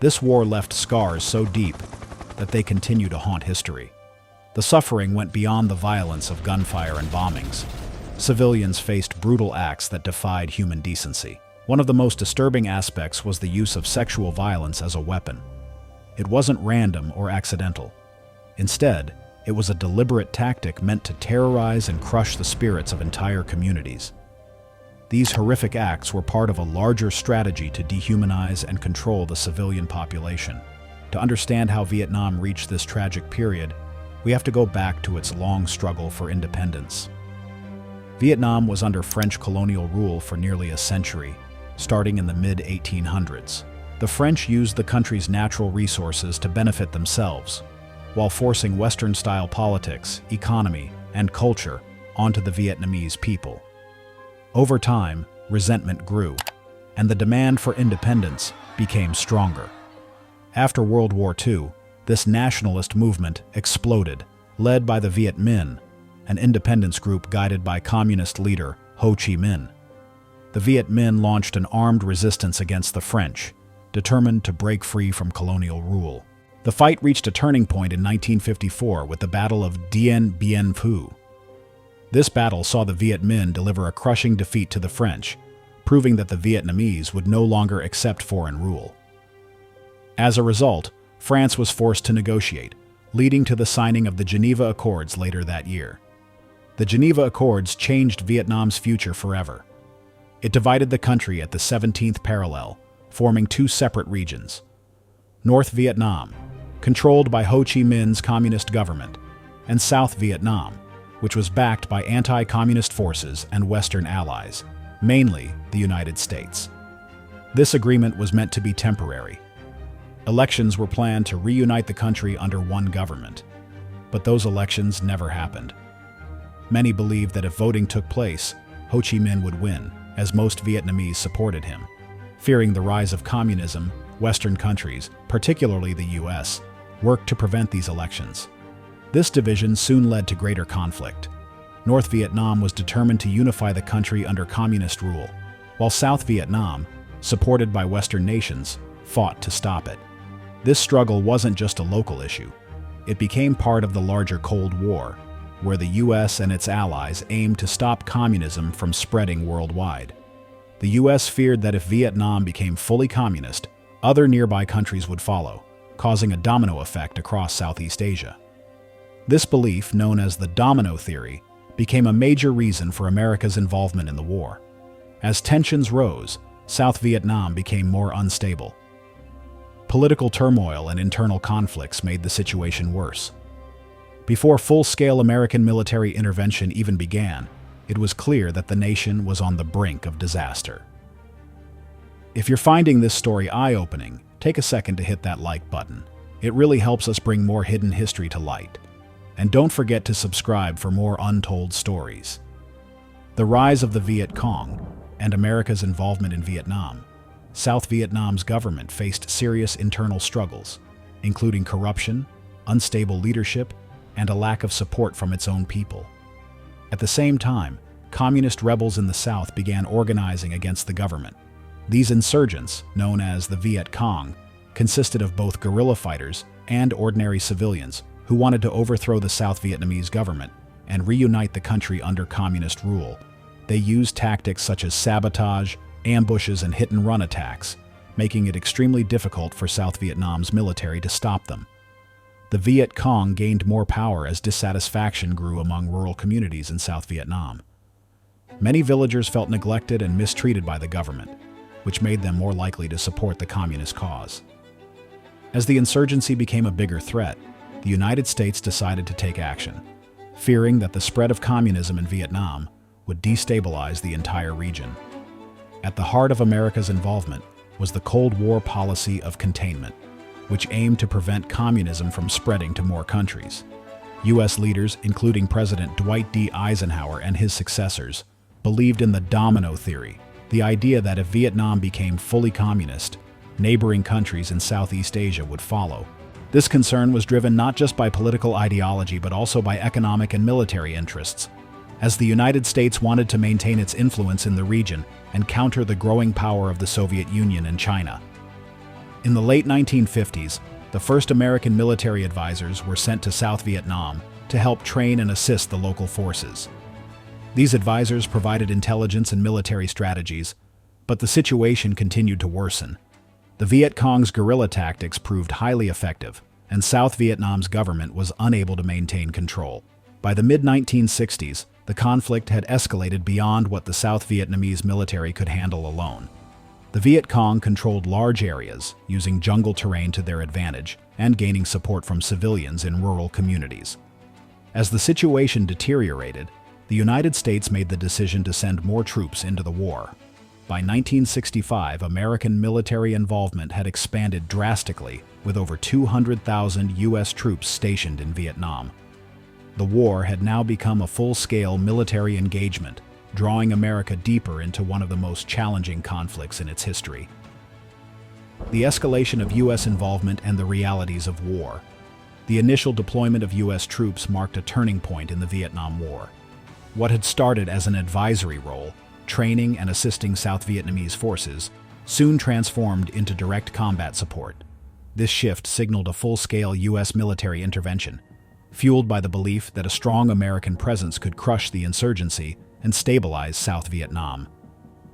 This war left scars so deep that they continue to haunt history. The suffering went beyond the violence of gunfire and bombings. Civilians faced brutal acts that defied human decency. One of the most disturbing aspects was the use of sexual violence as a weapon. It wasn't random or accidental. Instead, it was a deliberate tactic meant to terrorize and crush the spirits of entire communities. These horrific acts were part of a larger strategy to dehumanize and control the civilian population. To understand how Vietnam reached this tragic period, we have to go back to its long struggle for independence. Vietnam was under French colonial rule for nearly a century, starting in the mid-1800s. The French used the country's natural resources to benefit themselves, while forcing Western-style politics, economy, and culture onto the Vietnamese people. Over time, resentment grew, and the demand for independence became stronger. After World War II, this nationalist movement exploded, led by the Viet Minh, an independence group guided by communist leader Ho Chi Minh. The Viet Minh launched an armed resistance against the French, determined to break free from colonial rule. The fight reached a turning point in 1954 with the Battle of Dien Bien Phu. This battle saw the Viet Minh deliver a crushing defeat to the French, proving that the Vietnamese would no longer accept foreign rule. As a result, France was forced to negotiate, leading to the signing of the Geneva Accords later that year. The Geneva Accords changed Vietnam's future forever. It divided the country at the 17th parallel, forming two separate regions: North Vietnam, controlled by Ho Chi Minh's communist government, and South Vietnam, which was backed by anti-communist forces and Western allies, mainly the United States. This agreement was meant to be temporary. Elections were planned to reunite the country under one government, but those elections never happened. Many believed that if voting took place, Ho Chi Minh would win, as most Vietnamese supported him. Fearing the rise of communism, Western countries, particularly the US, worked to prevent these elections. This division soon led to greater conflict. North Vietnam was determined to unify the country under communist rule, while South Vietnam, supported by Western nations, fought to stop it. This struggle wasn't just a local issue. It became part of the larger Cold War, where the US and its allies aimed to stop communism from spreading worldwide. The US feared that if Vietnam became fully communist, other nearby countries would follow, causing a domino effect across Southeast Asia. This belief, known as the domino theory, became a major reason for America's involvement in the war. As tensions rose, South Vietnam became more unstable. Political turmoil and internal conflicts made the situation worse. Before full-scale American military intervention even began, it was clear that the nation was on the brink of disaster. If you're finding this story eye-opening, take a second to hit that like button. It really helps us bring more hidden history to light. And don't forget to subscribe for more untold stories. The rise of the Viet Cong and America's involvement in Vietnam. South Vietnam's government faced serious internal struggles, including corruption, unstable leadership, and a lack of support from its own people. At the same time, communist rebels in the South began organizing against the government. These insurgents, known as the Viet Cong, consisted of both guerrilla fighters and ordinary civilians who wanted to overthrow the South Vietnamese government and reunite the country under communist rule. They used tactics such as sabotage, ambushes, and hit-and-run attacks, making it extremely difficult for South Vietnam's military to stop them. The Viet Cong gained more power as dissatisfaction grew among rural communities in South Vietnam. Many villagers felt neglected and mistreated by the government, which made them more likely to support the communist cause. As the insurgency became a bigger threat, the United States decided to take action, fearing that the spread of communism in Vietnam would destabilize the entire region. At the heart of America's involvement was the Cold War policy of containment, which aimed to prevent communism from spreading to more countries. U.S. leaders, including President Dwight D. Eisenhower and his successors, believed in the domino theory, the idea that if Vietnam became fully communist, neighboring countries in Southeast Asia would follow. This concern was driven not just by political ideology but also by economic and military interests, as the United States wanted to maintain its influence in the region and counter the growing power of the Soviet Union and China. In the late 1950s, the first American military advisors were sent to South Vietnam to help train and assist the local forces. These advisors provided intelligence and military strategies, but the situation continued to worsen. The Viet Cong's guerrilla tactics proved highly effective, and South Vietnam's government was unable to maintain control. By the mid-1960s, the conflict had escalated beyond what the South Vietnamese military could handle alone. The Viet Cong controlled large areas, using jungle terrain to their advantage and gaining support from civilians in rural communities. As the situation deteriorated, the United States made the decision to send more troops into the war. By 1965, American military involvement had expanded drastically, with over 200,000 U.S. troops stationed in Vietnam. The war had now become a full-scale military engagement, drawing America deeper into one of the most challenging conflicts in its history. The escalation of U.S. involvement and the realities of war. The initial deployment of U.S. troops marked a turning point in the Vietnam War. What had started as an advisory role, training and assisting South Vietnamese forces, soon transformed into direct combat support. This shift signaled a full-scale U.S. military intervention, fueled by the belief that a strong American presence could crush the insurgency and stabilize South Vietnam.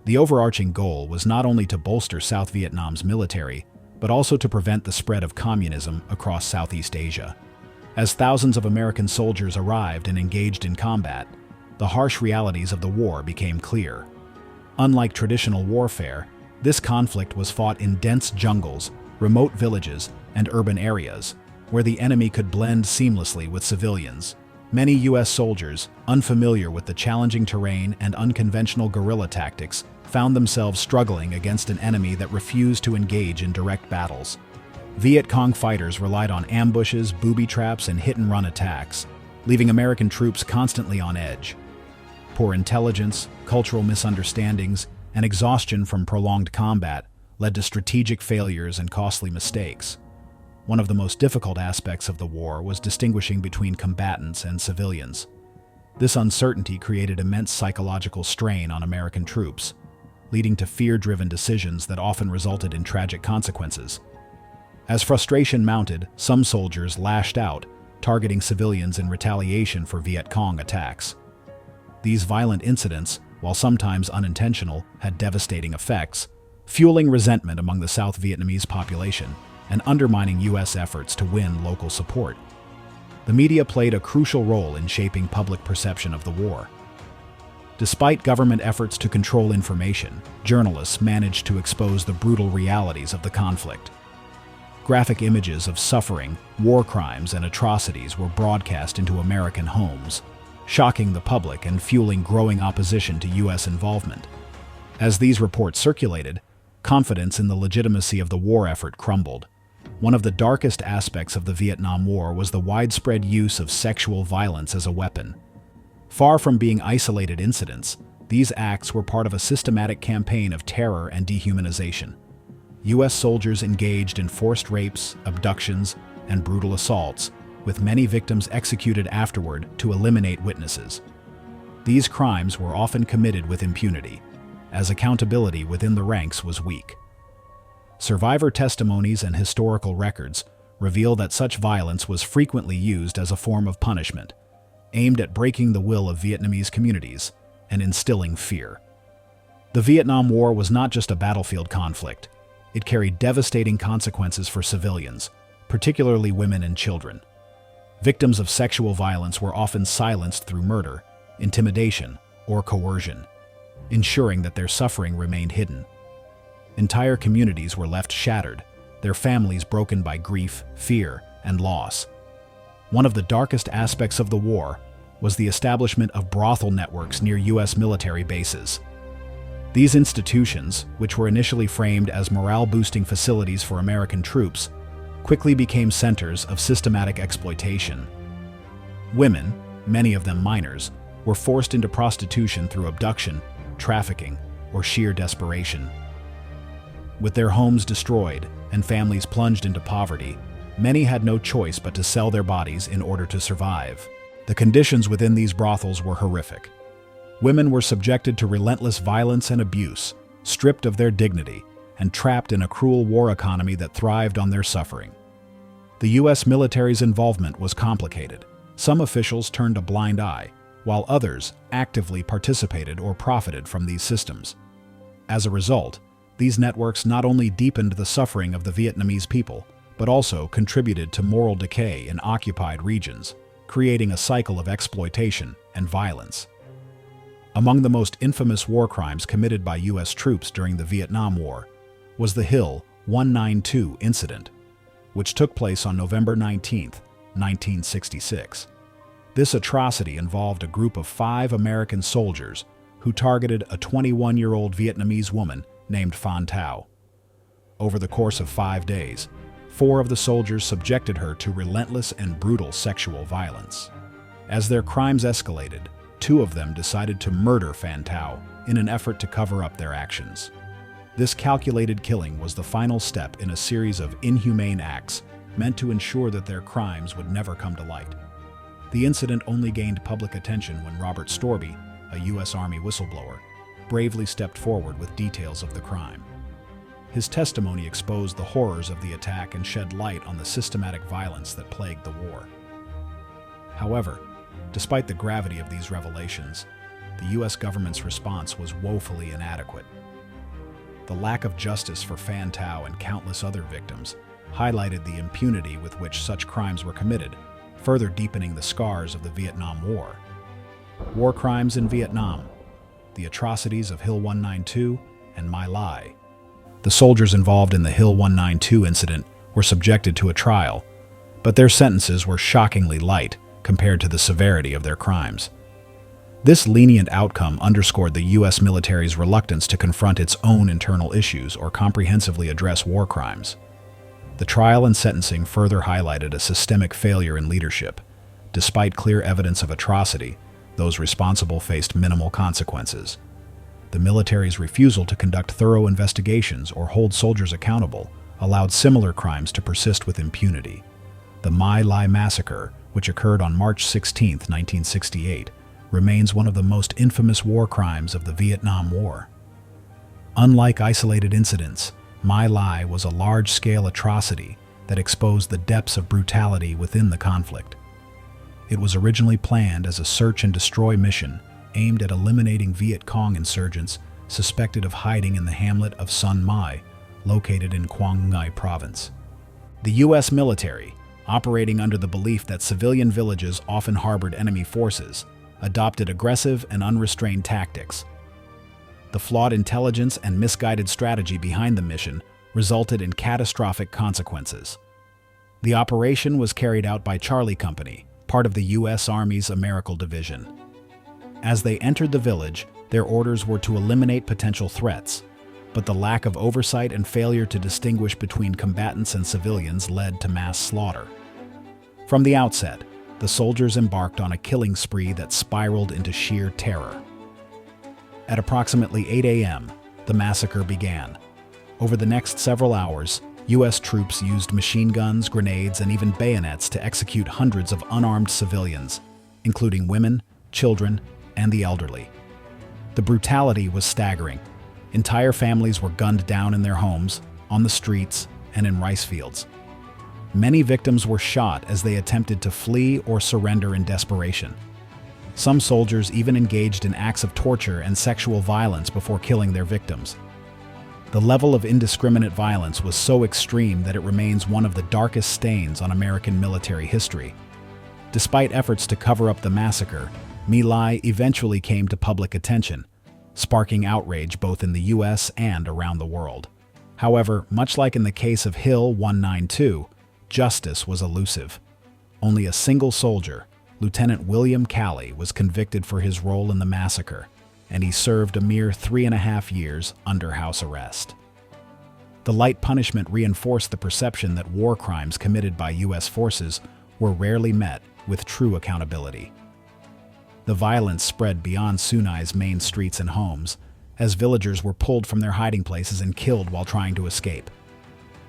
The overarching goal was not only to bolster South Vietnam's military, but also to prevent the spread of communism across Southeast Asia. As thousands of American soldiers arrived and engaged in combat, the harsh realities of the war became clear. Unlike traditional warfare, this conflict was fought in dense jungles, remote villages, and urban areas, where the enemy could blend seamlessly with civilians. Many U.S. soldiers, unfamiliar with the challenging terrain and unconventional guerrilla tactics, found themselves struggling against an enemy that refused to engage in direct battles. Viet Cong fighters relied on ambushes, booby traps, and hit-and-run attacks, leaving American troops constantly on edge. Poor intelligence, cultural misunderstandings, and exhaustion from prolonged combat led to strategic failures and costly mistakes. One of the most difficult aspects of the war was distinguishing between combatants and civilians. This uncertainty created immense psychological strain on American troops, leading to fear-driven decisions that often resulted in tragic consequences. As frustration mounted, some soldiers lashed out, targeting civilians in retaliation for Viet Cong attacks. These violent incidents, while sometimes unintentional, had devastating effects, fueling resentment among the South Vietnamese population and undermining U.S. efforts to win local support. The media played a crucial role in shaping public perception of the war. Despite government efforts to control information, journalists managed to expose the brutal realities of the conflict. Graphic images of suffering, war crimes, and atrocities were broadcast into American homes, shocking the public and fueling growing opposition to U.S. involvement. As these reports circulated, confidence in the legitimacy of the war effort crumbled. One of the darkest aspects of the Vietnam War was the widespread use of sexual violence as a weapon. Far from being isolated incidents, these acts were part of a systematic campaign of terror and dehumanization. U.S. soldiers engaged in forced rapes, abductions, and brutal assaults, with many victims executed afterward to eliminate witnesses. These crimes were often committed with impunity, as accountability within the ranks was weak. Survivor testimonies and historical records reveal that such violence was frequently used as a form of punishment, aimed at breaking the will of Vietnamese communities and instilling fear. The Vietnam War was not just a battlefield conflict. It carried devastating consequences for civilians, particularly women and children. Victims of sexual violence were often silenced through murder, intimidation, or coercion, ensuring that their suffering remained hidden. Entire communities were left shattered, their families broken by grief, fear, and loss. One of the darkest aspects of the war was the establishment of brothel networks near U.S. military bases. These institutions, which were initially framed as morale-boosting facilities for American troops, quickly became centers of systematic exploitation. Women, many of them minors, were forced into prostitution through abduction, trafficking, or sheer desperation. With their homes destroyed and families plunged into poverty, many had no choice but to sell their bodies in order to survive. The conditions within these brothels were horrific. Women were subjected to relentless violence and abuse, stripped of their dignity, and trapped in a cruel war economy that thrived on their suffering. The U.S. military's involvement was complicated. Some officials turned a blind eye, while others actively participated or profited from these systems. As a result, these networks not only deepened the suffering of the Vietnamese people, but also contributed to moral decay in occupied regions, creating a cycle of exploitation and violence. Among the most infamous war crimes committed by U.S. troops during the Vietnam War was the Hill 192 incident, which took place on November 19, 1966. This atrocity involved a group of 5 American soldiers who targeted a 21-year-old Vietnamese woman named Phan Thao. Over the course of 5 days, 4 of the soldiers subjected her to relentless and brutal sexual violence. As their crimes escalated, 2 of them decided to murder Phan Thao in an effort to cover up their actions. This calculated killing was the final step in a series of inhumane acts meant to ensure that their crimes would never come to light. The incident only gained public attention when Robert Storby, a U.S. Army whistleblower, bravely stepped forward with details of the crime. His testimony exposed the horrors of the attack and shed light on the systematic violence that plagued the war. However, despite the gravity of these revelations, the U.S. government's response was woefully inadequate. The lack of justice for Phan Thao and countless other victims highlighted the impunity with which such crimes were committed, further deepening the scars of the Vietnam War. War crimes in Vietnam, the atrocities of Hill 192 and My Lai. The soldiers involved in the Hill 192 incident were subjected to a trial, but their sentences were shockingly light compared to the severity of their crimes. This lenient outcome underscored the U.S. military's reluctance to confront its own internal issues or comprehensively address war crimes. The trial and sentencing further highlighted a systemic failure in leadership. Despite clear evidence of atrocity, those responsible faced minimal consequences. The military's refusal to conduct thorough investigations or hold soldiers accountable allowed similar crimes to persist with impunity. The My Lai massacre, which occurred on March 16, 1968, remains one of the most infamous war crimes of the Vietnam War. Unlike isolated incidents, My Lai was a large-scale atrocity that exposed the depths of brutality within the conflict. It was originally planned as a search and destroy mission aimed at eliminating Viet Cong insurgents suspected of hiding in the hamlet of Sun Mai, located in Quang Ngai Province. The U.S. military, operating under the belief that civilian villages often harbored enemy forces, adopted aggressive and unrestrained tactics. The flawed intelligence and misguided strategy behind the mission resulted in catastrophic consequences. The operation was carried out by Charlie Company, part of the U.S. Army's Americal Division. As they entered the village, their orders were to eliminate potential threats, but the lack of oversight and failure to distinguish between combatants and civilians led to mass slaughter. From the outset, the soldiers embarked on a killing spree that spiraled into sheer terror. At approximately 8 a.m., the massacre began. Over the next several hours, U.S. troops used machine guns, grenades, and even bayonets to execute hundreds of unarmed civilians, including women, children, and the elderly. The brutality was staggering. Entire families were gunned down in their homes, on the streets, and in rice fields. Many victims were shot as they attempted to flee or surrender in desperation. Some soldiers even engaged in acts of torture and sexual violence before killing their victims. The level of indiscriminate violence was so extreme that it remains one of the darkest stains on American military history. Despite efforts to cover up the massacre, My Lai eventually came to public attention, sparking outrage both in the U.S. and around the world. However, much like in the case of Hill 192, justice was elusive. Only a single soldier, Lieutenant William Calley, was convicted for his role in the massacre, and he served a mere 3.5 years under house arrest. The light punishment reinforced the perception that war crimes committed by U.S. forces were rarely met with true accountability. The violence spread beyond Sunai's main streets and homes, as villagers were pulled from their hiding places and killed while trying to escape.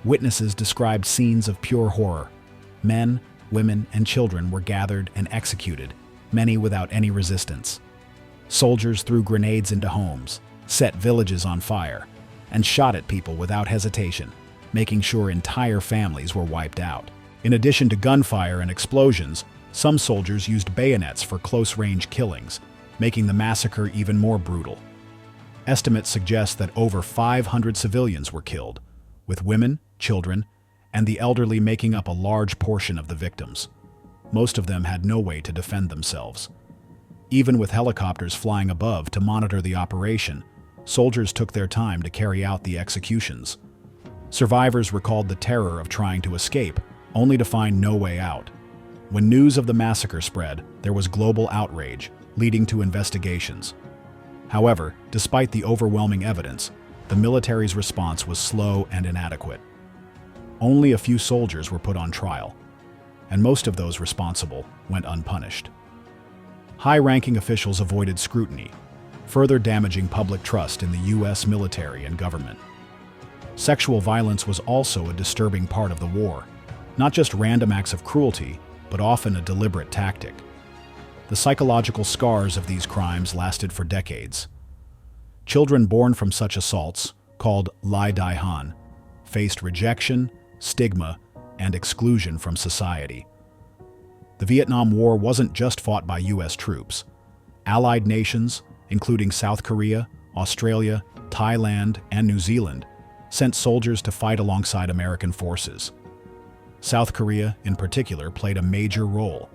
Witnesses described scenes of pure horror. Men, women, and children were gathered and executed, many without any resistance. Soldiers threw grenades into homes, set villages on fire, and shot at people without hesitation, making sure entire families were wiped out. In addition to gunfire and explosions, some soldiers used bayonets for close-range killings, making the massacre even more brutal. Estimates suggest that over 500 civilians were killed, with women, children, and the elderly making up a large portion of the victims. Most of them had no way to defend themselves. Even with helicopters flying above to monitor the operation, soldiers took their time to carry out the executions. Survivors recalled the terror of trying to escape, only to find no way out. When news of the massacre spread, there was global outrage, leading to investigations. However, despite the overwhelming evidence, the military's response was slow and inadequate. Only a few soldiers were put on trial, and most of those responsible went unpunished. High-ranking officials avoided scrutiny, further damaging public trust in the U.S. military and government. Sexual violence was also a disturbing part of the war, not just random acts of cruelty, but often a deliberate tactic. The psychological scars of these crimes lasted for decades. Children born from such assaults, called Lai Dai Han, faced rejection, stigma, and exclusion from society. The Vietnam War wasn't just fought by U.S. troops. Allied nations, including South Korea, Australia, Thailand, and New Zealand, sent soldiers to fight alongside American forces. South Korea, in particular, played a major role,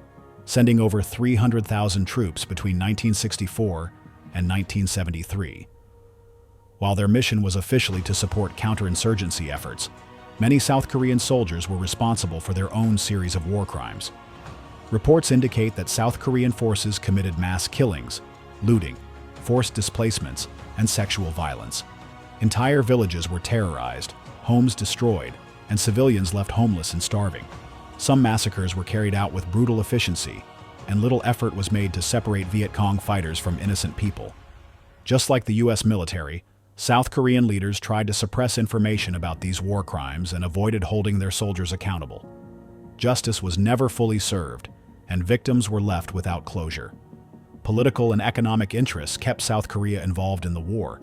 sending over 300,000 troops between 1964 and 1973. While their mission was officially to support counterinsurgency efforts, many South Korean soldiers were responsible for their own series of war crimes. Reports indicate that South Korean forces committed mass killings, looting, forced displacements, and sexual violence. Entire villages were terrorized, homes destroyed, and civilians left homeless and starving. Some massacres were carried out with brutal efficiency, and little effort was made to separate Viet Cong fighters from innocent people. Just like the U.S. military, South Korean leaders tried to suppress information about these war crimes and avoided holding their soldiers accountable. Justice was never fully served, and victims were left without closure. Political and economic interests kept South Korea involved in the war,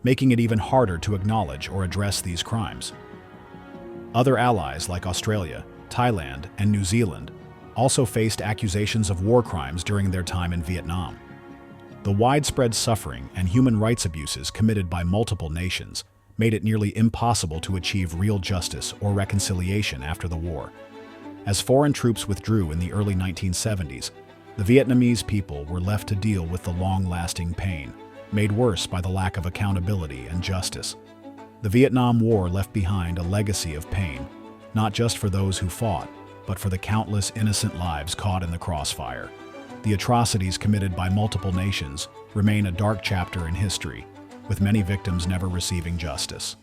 making it even harder to acknowledge or address these crimes. Other allies like Australia, Thailand, and New Zealand also faced accusations of war crimes during their time in Vietnam. The widespread suffering and human rights abuses committed by multiple nations made it nearly impossible to achieve real justice or reconciliation after the war. As foreign troops withdrew in the early 1970s, the Vietnamese people were left to deal with the long-lasting pain, made worse by the lack of accountability and justice. The Vietnam War left behind a legacy of pain, not just for those who fought, but for the countless innocent lives caught in the crossfire. The atrocities committed by multiple nations remain a dark chapter in history, with many victims never receiving justice.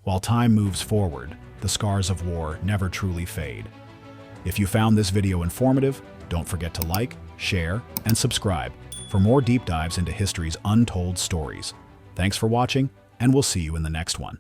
While time moves forward, the scars of war never truly fade. If you found this video informative, don't forget to like, share, and subscribe for more deep dives into history's untold stories. Thanks for watching, and we'll see you in the next one.